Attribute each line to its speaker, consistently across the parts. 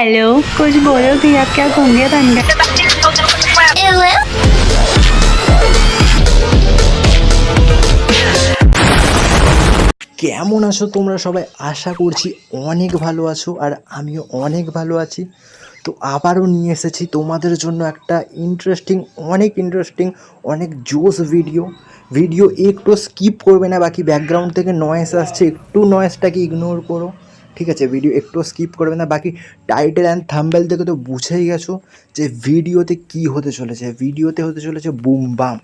Speaker 1: Hello, कुछ बोलो भी। आप क्या घूंगे बन गए?
Speaker 2: কেমন আছো তোমরা সবাই? আশা করছি অনেক ভালো আছো আর আমিও অনেক ভালো আছি। তো আবারও নিয়ে এসেছি তোমাদের জন্য একটা ইন্টারেস্টিং অনেক জোস ভিডিও একটু স্কিপ করবে না। বাকি ব্যাকগ্রাউন্ড থেকে নয়েজ আসছে, একটু নয়েজটাকে ইগনোর করো, ঠিক আছে? ভিডিও একটু স্কিপ করবে না। বাকি টাইটেল অ্যান্ড থাম্বনেল থেকে তো বুঝেই গেছো যে ভিডিওতে কী হতে চলেছে। ভিডিওতে হতে চলেছে বুম বাম।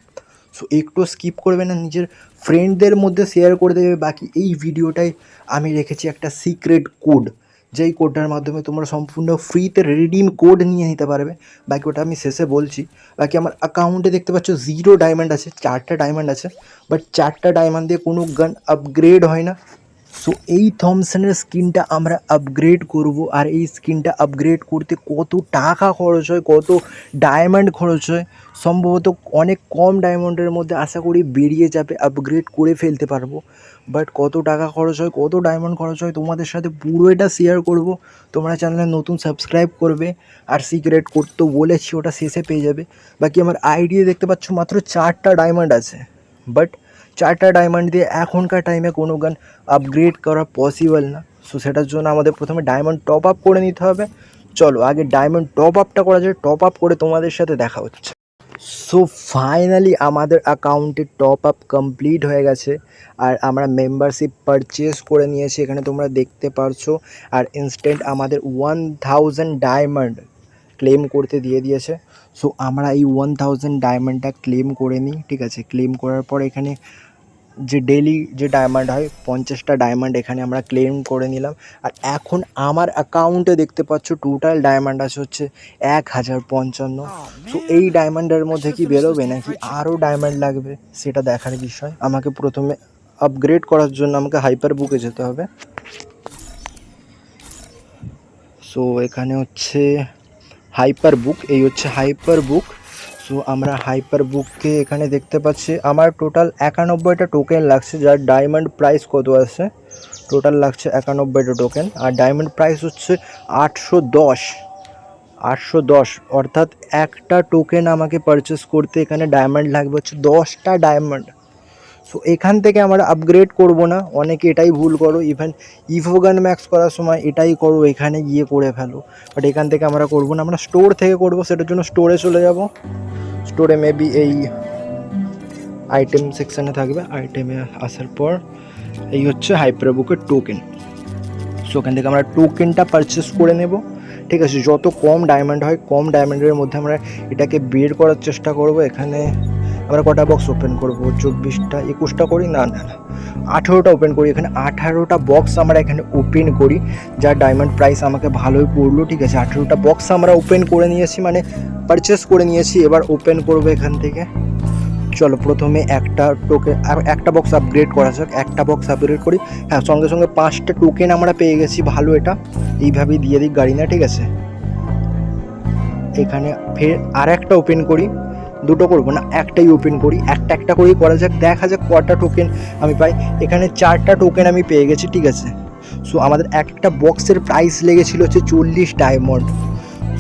Speaker 2: সো একটু স্কিপ করবে না, নিজের ফ্রেন্ডদের মধ্যে শেয়ার করে দেবে। বাকি এই ভিডিওটায় আমি রেখেছি একটা সিক্রেট কোড, যেই কোডটার মাধ্যমে তোমরা সম্পূর্ণ ফ্রিতে রিডিম কোড নিয়ে নিতে পারবে। বাকি ওটা আমি শেষে বলছি। বাকি আমার অ্যাকাউন্টে দেখতে পাচ্ছ 0 ডায়মন্ড আছে, 4টা ডায়মন্ড আছে, বাট 4টা ডায়মন্ড দিয়ে কোনো গান আপগ্রেড হয় না। সো এই থমসনের স্কিনটা আমরা আপগ্রেড করব। আর এই স্কিনটা আপগ্রেড করতে কত টাকা খরচ হয়, কত ডায়মন্ড খরচ হয়, সম্ভবত অনেক কম ডায়মন্ডের মধ্যে আশা করি বেরিয়ে যাবে, আপগ্রেড করে ফেলতে পারবো। বাট কত টাকা খরচ হয়, কত ডায়মন্ড খরচ হয়, তোমাদের সাথে পুরো এটা শেয়ার করব। তোমরা চ্যানেলে নতুন সাবস্ক্রাইব করবে। আর সিক্রেট কোড তো বলেছি, ওটা শেষে পেয়ে যাবে। বাকি আমার আইডি দেখতে পাচ্ছ মাত্র 4টা ডায়মন্ড আছে, বাট 4টা ডায়মন্ড দিয়ে এখনকার টাইমে কোনো গান আপগ্রেড করা পসিবল না। সো সেটার জন্য আমাদের প্রথমে ডায়মন্ড টপ আপ করে নিতে হবে। চলো আগে ডায়মন্ড টপ আপটা করা যায়, টপ আপ করে তোমাদের সাথে দেখা হচ্ছে। সো ফাইনালি আমাদের অ্যাকাউন্টে টপ আপ কমপ্লিট হয়ে গেছে আর আমরা মেম্বারশিপ পারচেস করে নিয়েছি, এখানে তোমরা দেখতে পারছো। আর ইনস্ট্যান্ট আমাদের 1000 ডায়মন্ড ক্লেম করতে দিয়ে দিয়েছে। সো আমরা এই 1000 ডায়মন্ডটা ক্লেম করে নিই, ঠিক আছে? ক্লেম করার পর এখানে যে ডেইলি যে ডায়মন্ড হয় 50টা ডায়মন্ড এখানে আমরা ক্লেম করে নিলাম। আর এখন আমার অ্যাকাউন্টে দেখতে পাচ্ছ টোটাল ডায়মন্ড আছে হচ্ছে 1055। সো এই ডায়মন্ডের মধ্যে কি বেরোবে নাকি আরও ডায়মন্ড লাগবে সেটা দেখার বিষয়। আমাকে প্রথমে আপগ্রেড করার জন্য আমাকে হাইপার বুকে যেতে হবে। সো এখানে হচ্ছে হাইপার বুক, এই হচ্ছে হাইপার বুক। সো আমরা হাইপার বুককে এখানে দেখতে পাচ্ছি আমার টোটাল 91টা টোকেন লাগছে, যার ডায়মন্ড প্রাইস কত আছে, টোটাল লাগছে 91টা টোকেন। আর ডায়মন্ড প্রাইস হচ্ছে 810, অর্থাৎ একটা টোকেন আমাকে পারচেস করতে এখানে ডায়মন্ড লাগবে হচ্ছে 10টা ডায়মন্ড। সো এখান থেকে আমরা আপগ্রেড করব না, অনেকে এটাই ভুল করো, ইভেন ইভোগান ম্যাক্স করার সময় এটাই করো, এখানে গিয়ে করে ফেলো। বাট এখান থেকে আমরা করব না, আমরা স্টোর থেকে করব। সেটার জন্য স্টোরে চলে যাব। স্টোরে মেবি এই আইটেম সেকশানে থাকবে। আইটেমে আসার পর এই হচ্ছে হাইপার বুকের টোকেন। সো ওখান থেকে আমরা টোকেনটা পারচেস করে নেব, ঠিক আছে? যত কম ডায়মন্ড হয়, কম ডায়মন্ডের মধ্যে আমরা এটাকে বের করার চেষ্টা করব। এখানে আমরা কটা বক্স ওপেন করব? 24টা, 21টা করি, না 18টা ওপেন করি। এখানে 18টা বক্স আমরা এখানে ওপেন করি, যার ডায়মন্ড প্রাইস আমাকে ভালোই পড়লো, ঠিক আছে? 18টা বক্স আমরা ওপেন করে নিয়েছি, মানে পারচেস করে নিয়েছি। এবার ওপেন করবো এখান থেকে। চলো প্রথমে একটা বক্স আপগ্রেড করা যাক। একটা বক্স আপগ্রেড করি। হ্যাঁ, সঙ্গে সঙ্গে 5টা টোকেন আমরা পেয়ে গেছি, ভালো। এটা এইভাবেই দিয়ে দিই গাড়ি না, ঠিক আছে? এখানে ফের আর একটা ওপেন করি, দুটো করবো না, একটাই ওপেন করি। একটা করেই করা যাক, দেখা যাক কটা টোকেন আমি পাই। এখানে 4টা টোকেন আমি পেয়ে গেছি, ঠিক আছে? সো আমাদের একটা বক্সের প্রাইস লেগেছিল হচ্ছে 40 ডায়মন্ড।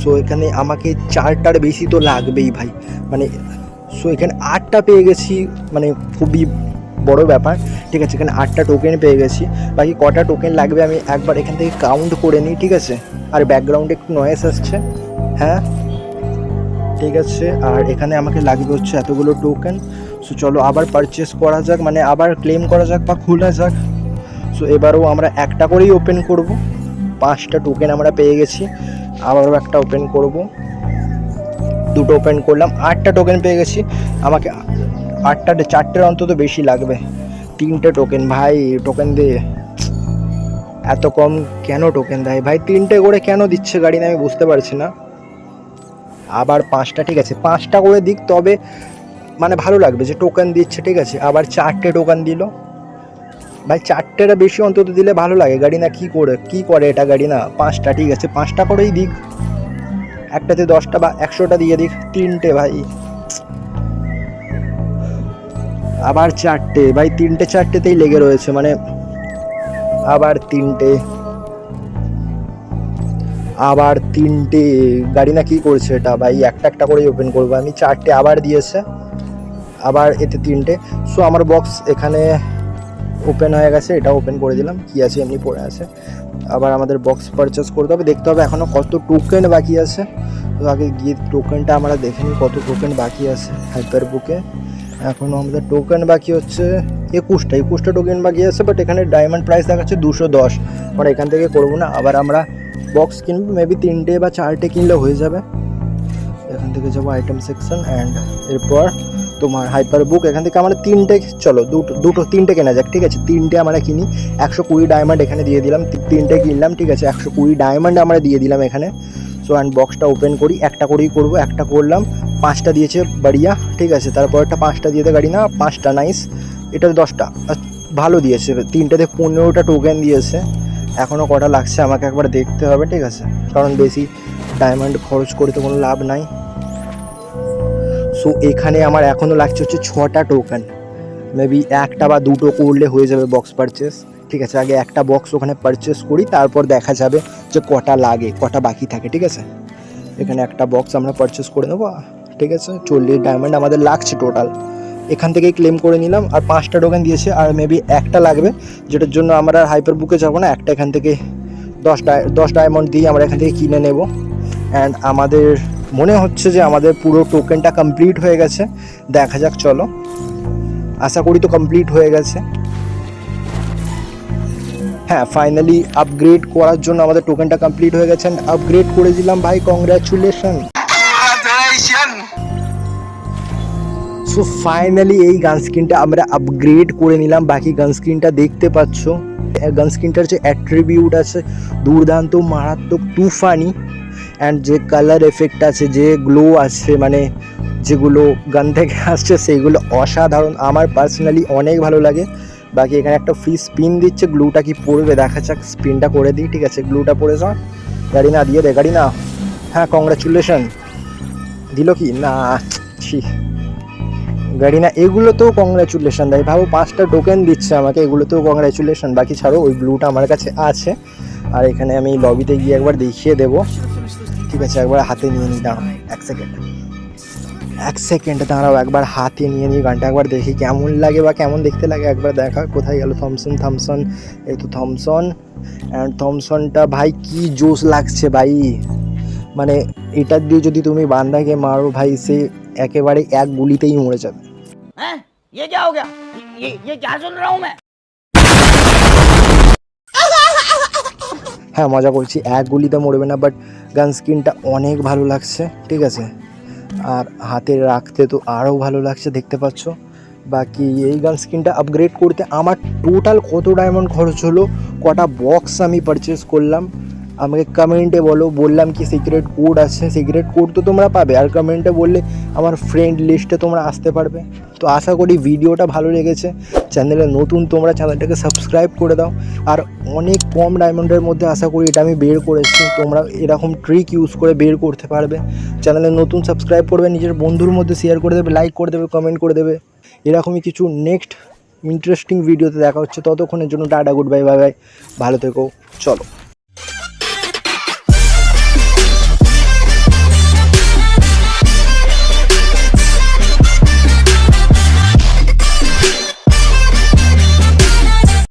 Speaker 2: সো এখানে আমাকে 4টার বেশি তো লাগবেই ভাই, মানে। সো এখানে 8টা পেয়ে গেছি, মানে খুবই বড় ব্যাপার, ঠিক আছে? এখানে 8টা টোকেন পেয়ে গেছি। বাকি কটা টোকেন লাগবে আমি একবার এখান থেকে কাউন্ট করে নিই, ঠিক আছে? আর ব্যাকগ্রাউন্ডে একটু নয়েজ আসছে, হ্যাঁ ঠিক আছে। আর এখানে আমাকে লাগবে হচ্ছে এতগুলো টোকেন। সো চলো আবার পারচেস করা যাক, মানে আবার ক্লেম করা যাক বা খোলা যাক। সো এবারও আমরা একটা করেই ওপেন করব। 5টা টোকেন আমরা পেয়ে গেছি, আবারও একটা ওপেন করব। দুটো ওপেন করলাম, 8টা টোকেন পেয়ে গেছি। আমাকে 4টের অন্তত বেশি লাগবে। 3টে টোকেন, ভাই টোকেন দিয়ে এত কম কেন টোকেন দেয় ভাই? 3টে করে কেন দিচ্ছে গাড়ি না, আমি বুঝতে পারছি না। আবার 5টা, ঠিক আছে 5টা করে দিক, তবে মানে ভালো লাগবে যে টোকেন দিচ্ছে, ঠিক আছে? আবার 4টে টোকেন দিল ভাই, 4টেটা বেশি অন্তত দিলে ভালো লাগে। গাড়ি না কি করে এটা গাড়ি না? 5টা, ঠিক আছে 5টা করেই দিক। একটাতে 10টা বা 100টা দিয়ে দিক। 3টে ভাই, আবার 4টে ভাই, 4টেতেই লেগে রয়েছে, মানে আবার 3টে। আবার 3টে গাড়ি না কি করছে এটা ভাই, একটা একটা করেই ওপেন করবো আমি। 4টে আবার দিয়েছে, আবার এতে 3টে। সো আমার বক্স এখানে ওপেন হয়ে গেছে, এটা ওপেন করে দিলাম, কি আছে এমনি পড়ে আছে। আবার আমাদের বক্স পারচেস করতে হবে, দেখতে হবে এখনও কত টোকেন বাকি আছে। তো আগে গিয়ে টোকেনটা আমরা দেখে নিই কত টোকেন বাকি আছে হাইপার বুকে। এখনও আমাদের টোকেন বাকি হচ্ছে 21টা টোকেন বাকি আছে, বাট এখানে ডায়মন্ড প্রাইস দেখাচ্ছে 210। আমরা এখান থেকে করবো না, আবার আমরা বক্স কিনবো, মেবি 3টে বা 4টে কিনলে হয়ে যাবে। এখান থেকে যাবো আইটেম সেকশন অ্যান্ড এরপর তোমার হাইপার বুক। এখান থেকে আমরা 3টে, চলো 3টে কেনা যাক, ঠিক আছে। 3টে আমরা কিনি, 120 ডায়মন্ড এখানে দিয়ে দিলাম। 3টে কিনলাম, ঠিক আছে, 120 ডায়মন্ড আমরা দিয়ে দিলাম এখানে। সো অ্যান্ড বক্সটা ওপেন করি, একটা করেই করবো, একটা করলাম। 5টা দিয়েছে বাড়িয়া, ঠিক আছে। তারপর একটা 5টা দিয়েছে গাড়ি না, 5টা নাইস। এটা 10টা ভালো দিয়েছে। 3টাতে 15টা টোকেন দিয়েছে। এখনও কটা লাগছে আমাকে একবার দেখতে হবে, ঠিক আছে, কারণ বেশি ডায়মন্ড খরচ করে তো কোনো লাভ নাই। সো এখানে আমার এখনও লাগছে হচ্ছে 6টা টোকেন, মেবি 1টা বা 2টো করলে হয়ে যাবে বক্স পারচেস, ঠিক আছে। আগে একটা বক্স ওখানে পারচেস করি, তারপর দেখা যাবে যে কটা লাগে, কটা বাকি থাকে, ঠিক আছে। এখানে একটা বক্স আমরা পারচেস করে নেবো, ঠিক আছে। 40 ডায়মন্ড আমাদের লাগছে টোটাল, এখান থেকেই ক্লেম করে নিলাম। আর 5টা টোকেন দিয়েছে, আর মেবি একটা লাগবে, যেটার জন্য আমরা হাইপার বুকে যাবো না, একটা এখান থেকে 10 ডায়মন্ড দিয়ে আমরা এখান থেকে কিনে নেব। অ্যান্ড আমাদের মনে হচ্ছে যে আমাদের পুরো টোকেনটা কমপ্লিট হয়ে গেছে, দেখা যাক, চলো, আশা করি তো কমপ্লিট হয়ে গেছে। হ্যাঁ, ফাইনালি আপগ্রেড করার জন্য আমাদের টোকেনটা কমপ্লিট হয়ে গেছে, আপগ্রেড করে দিলাম ভাই, কংগ্রাচুলেশন। সো ফাইনালি এই গান স্কিনটা আমরা আপগ্রেড করে নিলাম। বাকি গান স্কিনটা দেখতে পাচ্ছ, গান স্কিনটার যে অ্যাট্রিবিউট আছে দুর্দান্ত, মারাত্মক, তুফানি। অ্যান্ড যে কালার এফেক্ট আছে, যে গ্লো আছে, মানে যেগুলো গান থেকে আসছে সেইগুলো অসাধারণ, আমার পার্সোনালি অনেক ভালো লাগে। বাকি এখানে একটা ফ্রি স্পিন দিচ্ছে, গ্লুটা কি পড়বে দেখা যাক, স্পিনটা করে দিই, ঠিক আছে। গ্লুটা পড়ে যাও, গাড়ি না দিয়ে দে, গাড়ি না। হ্যাঁ, কংগ্রাচুলেশন। দিল কি না, ছি, গাড়ি না। এগুলোতেও কংগ্রাচুলেশন দেয়, ভাবো 5টা টোকেন দিচ্ছে আমাকে, এগুলোতেও কংগ্রাচুলেশন। বাকি ছাড়ো, ওই ব্লুটা আমার কাছে আছে। আর এখানে আমি লবিতে গিয়ে একবার দেখিয়ে দেবো, ঠিক আছে। একবার হাতে নিয়ে নিই, দাঁড়াও 1 সেকেন্ড দাঁড়াও, একবার হাতে নিয়ে নিই গানটা, একবার দেখি কেমন লাগে বা কেমন দেখতে লাগে, একবার দেখা। কোথায় গেল থমসন, এই তো থমসন। অ্যান্ড থমসনটা ভাই কি জোশ লাগছে ভাই, মানে এটার দিয়ে যদি তুমি বান্দাকে মারো ভাই, সে একেবারে এক গুলিতেই মরে যাবে।
Speaker 3: हैं? ये क्या हो गया? ये क्या सुन रहा हूँ मैं?
Speaker 2: হ্যাঁ, মজা করছি, এক গুলিতে মরবে না, বাট গান স্কিনটা অনেক ভালো লাগছে, ঠিক আছে। আর হাতে রাখতে তো আরও ভালো লাগছে, দেখতে পাচ্ছ। বাকি এই গান স্কিনটা আপগ্রেড করতে আমার টোটাল কত ডায়মন্ড খরচ হলো, কটা বক্স আমি পারচেস করলাম, আমাকে কমেন্টে বলো। বললাম কি সিক্রেট কোড আছে, সিক্রেট কোড তো তোমরা পাবে, আর কমেন্টে বললে আমার ফ্রেন্ড লিস্টে তোমরা আসতে পারবে। তো আশা করি ভিডিওটা ভালো লেগেছে। চ্যানেলে নতুন তোমরা চ্যানেলটাকে সাবস্ক্রাইব করে দাও। আর অনেক কম ডায়মন্ডের মধ্যে আশা করি এটা আমি বের করেছি, তোমরা এরকম ট্রিক ইউজ করে বের করতে পারবে। চ্যানেলে নতুন সাবস্ক্রাইব করবে, নিজের বন্ধুর মধ্যে শেয়ার করে দেবে, লাইক করে দেবে, কমেন্ট করে দেবে। এরকমই কিছু নেক্সট ইন্টারেস্টিং ভিডিওতে দেখা হচ্ছে, ততক্ষণের জন্য tata, good bye, bye bye, ভালো থেকো, চলো।